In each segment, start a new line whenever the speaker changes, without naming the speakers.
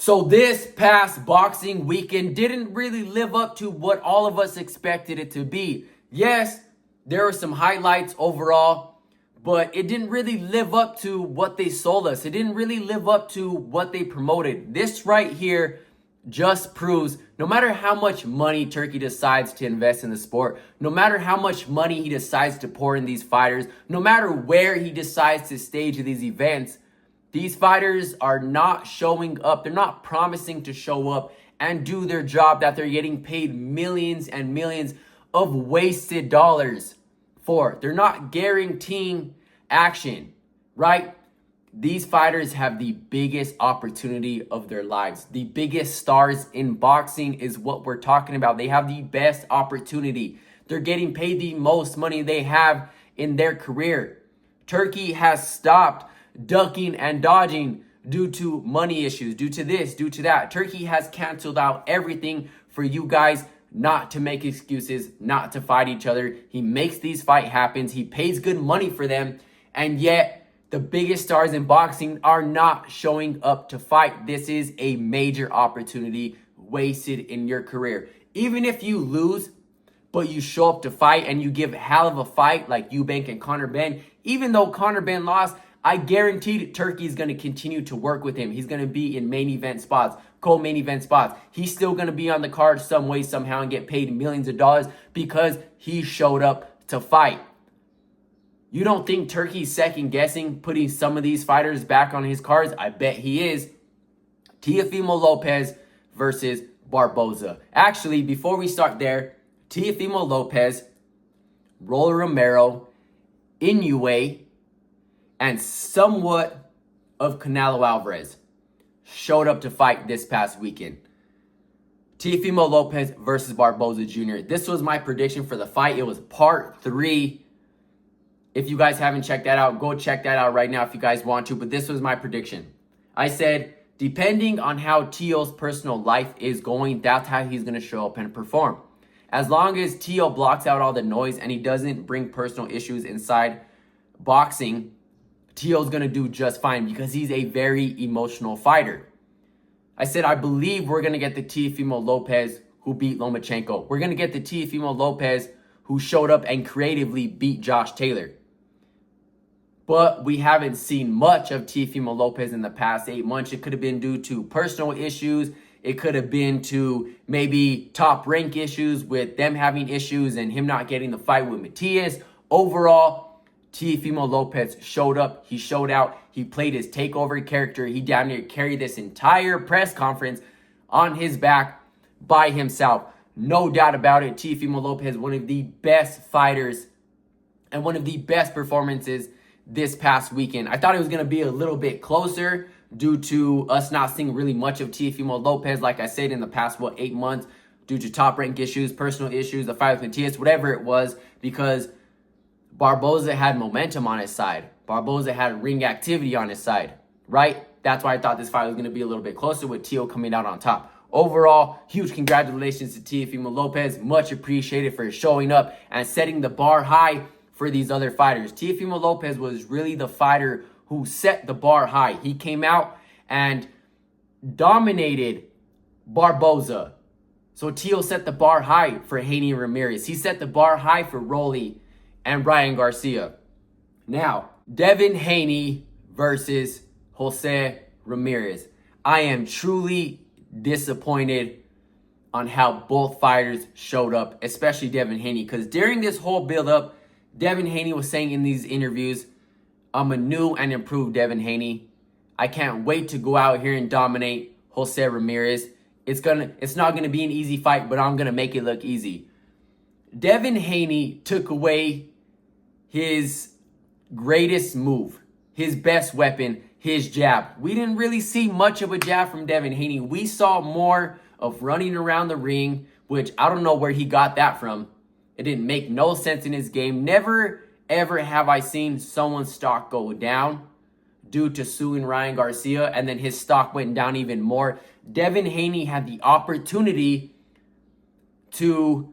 So this past boxing weekend didn't really live up to what all of us expected it to be. Yes, there were some highlights overall, but it didn't really live up to what they sold us. It didn't really live up to what they promoted. This right here just proves no matter how much money Turkey decides to invest in the sport, no matter how much money he decides to pour in these fighters, no matter where he decides to stage these events, these fighters are not showing up. They're not promising to show up and do their job that they're getting paid millions and millions of wasted dollars for. They're not guaranteeing action, right? These fighters have the biggest opportunity of their lives. The biggest stars in boxing is what we're talking about. They have the best opportunity. They're getting paid the most money they have in their career. Turkey has stopped ducking and dodging due to money issues, due to this, due to that. Turkey has canceled out everything for you guys not to make excuses, not to fight each other. He makes these fight happens. He pays good money for them. And yet the biggest stars in boxing are not showing up to fight. This is a major opportunity wasted in your career. Even if you lose, but you show up to fight and you give hell of a fight like Eubank and Conor Benn, even though Conor Benn lost, I guaranteed Turkey is going to continue to work with him. He's going to be in main event spots, co-main event spots. He's still going to be on the card some way, somehow, and get paid millions of dollars because he showed up to fight. You don't think Turkey's second guessing putting some of these fighters back on his cards? I bet he is. Teofimo Lopez versus Barboza. Actually, before we start there, Teofimo Lopez, Rolly Romero, Inoue, and somewhat of Canelo Alvarez showed up to fight this past weekend. Teofimo Lopez versus Barboza Jr. This was my prediction for the fight. It was part 3. If you guys haven't checked that out, go check that out right now if you guys want to. But this was my prediction. I said, depending on how Teo's personal life is going, that's how he's going to show up and perform. As long as Teo blocks out all the noise and he doesn't bring personal issues inside boxing, Teo's going to do just fine because he's a very emotional fighter. I said, I believe we're going to get the Teofimo Lopez who beat Lomachenko. We're going to get the Teofimo Lopez who showed up and creatively beat Josh Taylor. But we haven't seen much of Teofimo Lopez in the past 8 months. It could have been due to personal issues. It could have been to maybe top rank issues with them having issues and him not getting the fight with Matias. Overall, Teofimo Lopez showed up. He showed out. He played his takeover character. He down near carried this entire press conference on his back by himself. No doubt about it. Teofimo Lopez, one of the best fighters and one of the best performances this past weekend. I thought it was going to be a little bit closer due to us not seeing really much of Teofimo Lopez, like I said, in the past, 8 months, due to top rank issues, personal issues, the fight with Matias, whatever it was, because Barboza had momentum on his side. Barboza had ring activity on his side, right? That's why I thought this fight was going to be a little bit closer with Teo coming out on top. Overall, huge congratulations to Teofimo Lopez. Much appreciated for showing up and setting the bar high for these other fighters. Teofimo Lopez was really the fighter who set the bar high. He came out and dominated Barboza. So Teo set the bar high for Haney and Ramirez. He set the bar high for Rolly and Ryan Garcia. Now, Devin Haney versus Jose Ramirez. I am truly disappointed on how both fighters showed up, especially Devin Haney, because during this whole build-up, Devin Haney was saying in these interviews, I'm a new and improved Devin Haney. I can't wait to go out here and dominate Jose Ramirez. It's not gonna be an easy fight, but I'm gonna make it look easy. Devin Haney took away his greatest move, his best weapon, his jab. We didn't really see much of a jab from Devin Haney. We saw more of running around the ring, which I don't know where he got that from. It didn't make no sense in his game. Never, ever have I seen someone's stock go down due to suing Ryan Garcia, and then his stock went down even more. Devin Haney had the opportunity to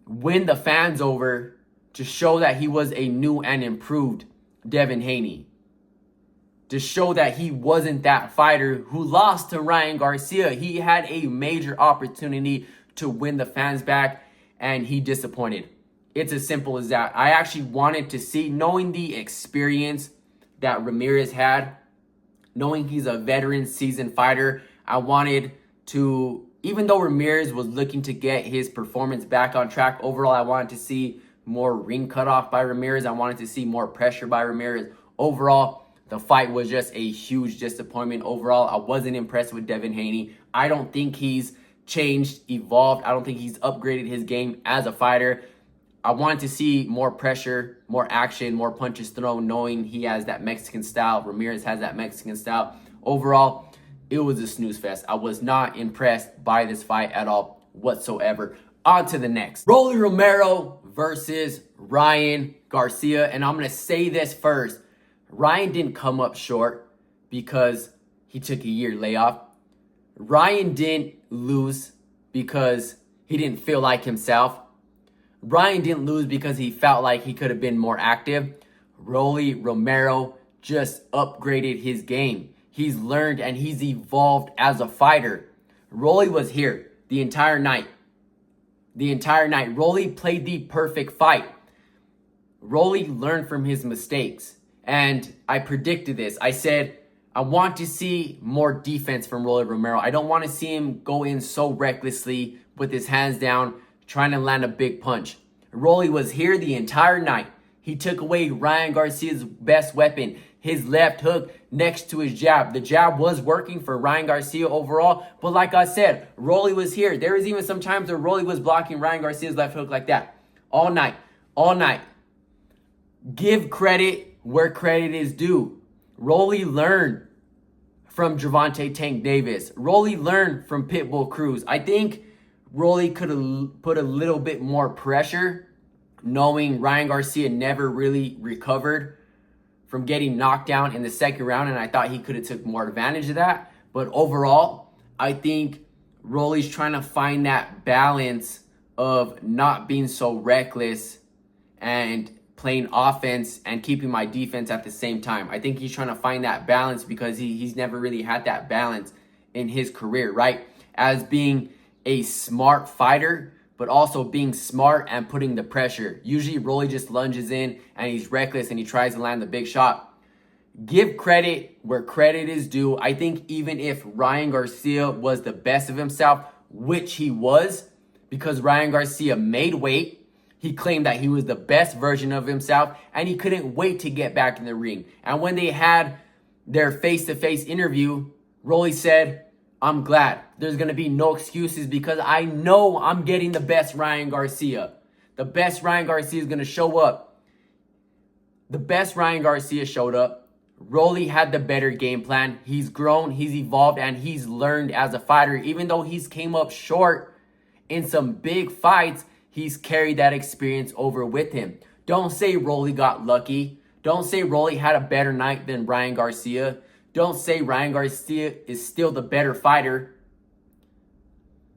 win the fans over, to show that he was a new and improved Devin Haney. to show that he wasn't that fighter who lost to Ryan Garcia. He had a major opportunity to win the fans back, and he disappointed. It's as simple as that. I actually wanted to see, knowing the experience that Ramirez had, knowing he's a veteran, seasoned fighter, I wanted to, even though Ramirez was looking to get his performance back on track, overall, I wanted to see more ring cutoff by Ramirez. I wanted to see more pressure by Ramirez. Overall, the fight was just a huge disappointment. Overall, I wasn't impressed with Devin Haney. I don't think he's changed, evolved. I don't think he's upgraded his game as a fighter. I wanted to see more pressure, more action, more punches thrown, knowing he has that Mexican style. Ramirez has that Mexican style. Overall, it was a snooze fest. I was not impressed by this fight at all whatsoever. On to the next. Rolly Romero versus Ryan Garcia. And I'm going to say this first. Ryan didn't come up short because he took a year layoff. Ryan didn't lose because he didn't feel like himself. Ryan didn't lose because he felt like he could have been more active. Rolly Romero just upgraded his game. He's learned and he's evolved as a fighter. Rolly was here the entire night. Rolly played the perfect fight. Rolly learned from his mistakes. And I predicted this. I said, I want to see more defense from Rolly Romero. I don't want to see him go in so recklessly with his hands down, trying to land a big punch. Rolly was here the entire night. He took away Ryan Garcia's best weapon, his left hook next to his jab. The jab was working for Ryan Garcia overall, but like I said, Rolly was here. There was even some times where Rolly was blocking Ryan Garcia's left hook like that. All night. Give credit where credit is due. Rolly learned from Gervonta Tank Davis. Rolly learned from Pitbull Cruz. I think Rolly could have put a little bit more pressure, knowing Ryan Garcia never really recovered from getting knocked down in the second round, and I thought he could have took more advantage of that. But overall, I think Rolly's trying to find that balance of not being so reckless and playing offense and keeping my defense at the same time. I think he's trying to find that balance because he's never really had that balance in his career, right? As being a smart fighter, but also being smart and putting the pressure. Usually Rolly just lunges in and he's reckless and he tries to land the big shot. Give credit where credit is due. I think even if Ryan Garcia was the best of himself, which he was, because Ryan Garcia made weight, he claimed that he was the best version of himself and he couldn't wait to get back in the ring. And when they had their face-to-face interview, Rolly said, I'm glad. There's going to be no excuses because I know I'm getting the best Ryan Garcia. The best Ryan Garcia is going to show up. The best Ryan Garcia showed up. Rolly had the better game plan. He's grown, he's evolved, and he's learned as a fighter. Even though he's came up short in some big fights, he's carried that experience over with him. Don't say Rolly got lucky. Don't say Rolly had a better night than Ryan Garcia. Don't say Ryan Garcia is still the better fighter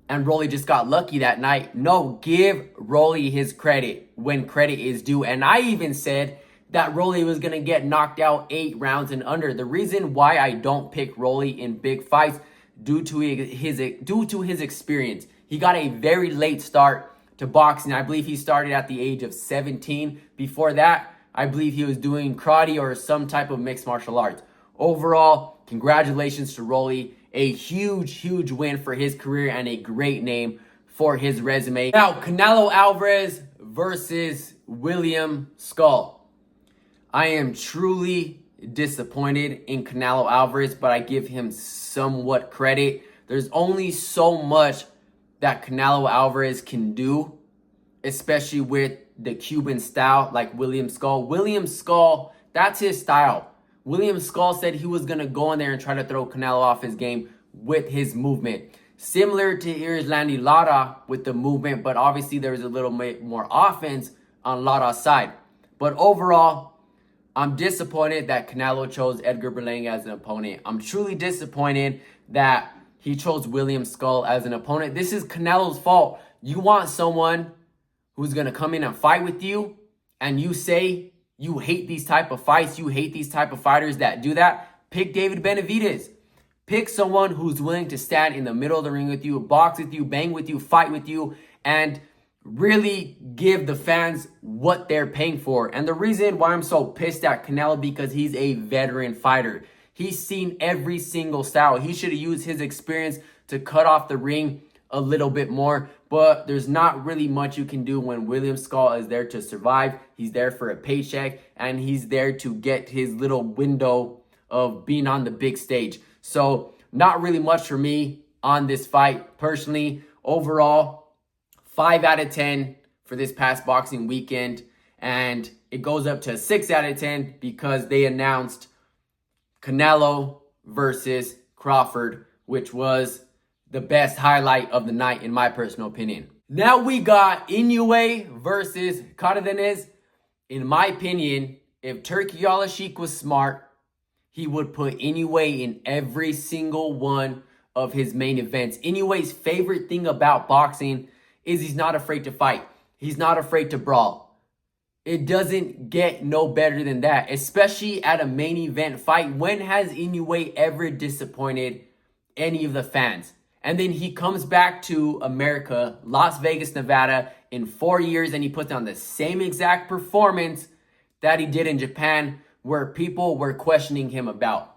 and Rolly just got lucky that night. No, give Rolly his credit when credit is due. And I even said that Rolly was going to get knocked out 8 rounds and under. The reason why I don't pick Rolly in big fights due to his experience. He got a very late start to boxing. I believe he started at the age of 17. Before that, I believe he was doing karate or some type of mixed martial arts. Overall, congratulations to Rolly. A huge win for his career and a great name for his resume. Now, Canelo Alvarez versus William Scull. I am truly disappointed in Canelo Alvarez, but I give him somewhat credit. There's only so much that Canelo Alvarez can do, especially with the Cuban style like William Scull. William Scull, that's his style. William Scull said he was going to go in there and try to throw Canelo off his game with his movement. Similar to Irizlandi Lara with the movement, but obviously there was a little bit more offense on Lara's side. But overall, I'm disappointed that Canelo chose Edgar Berlanga as an opponent. I'm truly disappointed that he chose William Scull as an opponent. This is Canelo's fault. You want someone who's going to come in and fight with you, and you say you hate these type of fights, you hate these type of fighters that do that. pick David Benavidez. Pick someone who's willing to stand in the middle of the ring with you, box with you, bang with you, fight with you, and really give the fans what they're paying for. And the reason why I'm so pissed at Canelo, because he's a veteran fighter. He's seen every single style. He should have used his experience to cut off the ring a little bit more, but there's not really much you can do when William Scull is there to survive. He's there for a paycheck, and he's there to get his little window of being on the big stage. So not really much for me on this fight personally. Overall, 5 out of 10 for this past boxing weekend, and it goes up to 6 out of 10 because they announced Canelo versus Crawford, which was the best highlight of the night in my personal opinion. Now we got Inoue versus Cardenas. In my opinion, if Turki Al-Sheikh was smart, he would put Inoue in every single one of his main events. Inoue's favorite thing about boxing is he's not afraid to fight. He's not afraid to brawl. It doesn't get no better than that, especially at a main event fight. When has Inoue ever disappointed any of the fans? And then he comes back to America, Las Vegas, Nevada, in 4 years, and he puts on the same exact performance that he did in Japan, where people were questioning him about.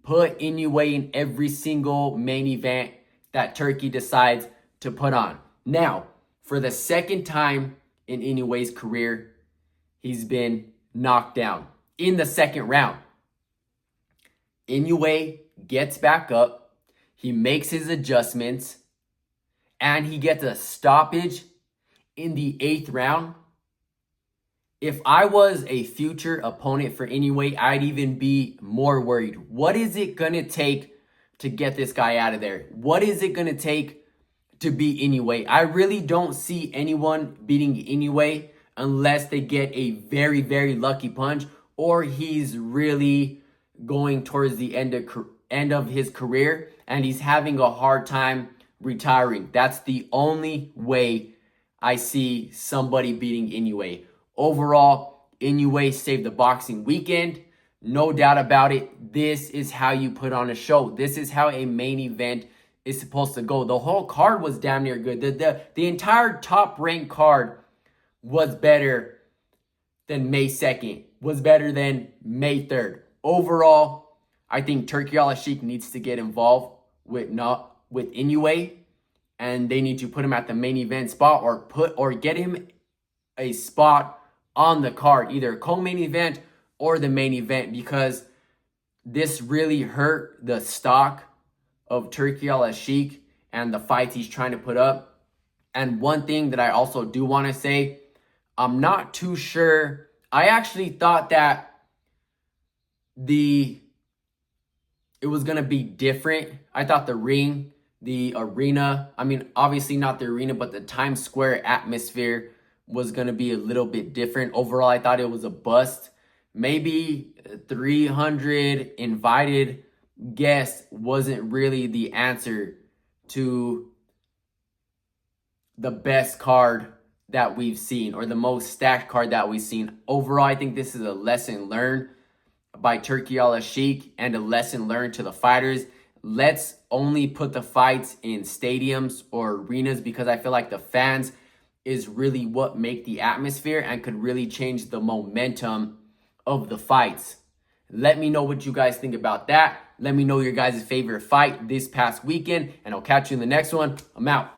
Put Inoue in every single main event that Turki decides to put on. Now, for the second time in Inoue's career, he's been knocked down in the second round. Inoue gets back up, he makes his adjustments, and he gets a stoppage in the 8th round. If I was a future opponent for Inoue, I'd even be more worried. What is it going to take to get this guy out of there? What is it going to take to beat Inoue? I really don't see anyone beating Inoue unless they get a very, very lucky punch, or he's really going towards the end of his career and he's having a hard time retiring. That's the only way I see somebody beating Inoue. Overall, Inoue saved the boxing weekend. No doubt about it. This is how you put on a show. This is how a main event is supposed to go. The whole card was damn near good. The entire top-ranked card was better than May 2nd, was better than May 3rd. Overall, I think Turki Al-Sheikh needs to get involved with Inoue, and they need to put him at the main event spot, or get him a spot on the card, either co-main event or the main event, because this really hurt the stock of Turki Al-Sheikh and the fights he's trying to put up. And one thing that I also do want to say, I'm not too sure. I actually thought that it was going to be different. I thought the ring, the arena, I mean, obviously not the arena, but the Times Square atmosphere was going to be a little bit different. Overall, I thought it was a bust. Maybe 300 invited guests wasn't really the answer to the best card that we've seen, or the most stacked card that we've seen. Overall, I think this is a lesson learned by Turki Al-Sheikh and a lesson learned to the fighters. Let's only put the fights in stadiums or arenas, because I feel like the fans is really what make the atmosphere and could really change the momentum of the fights. Let me know what you guys think about that. Let me know your guys' favorite fight this past weekend, and I'll catch you in the next one. I'm out.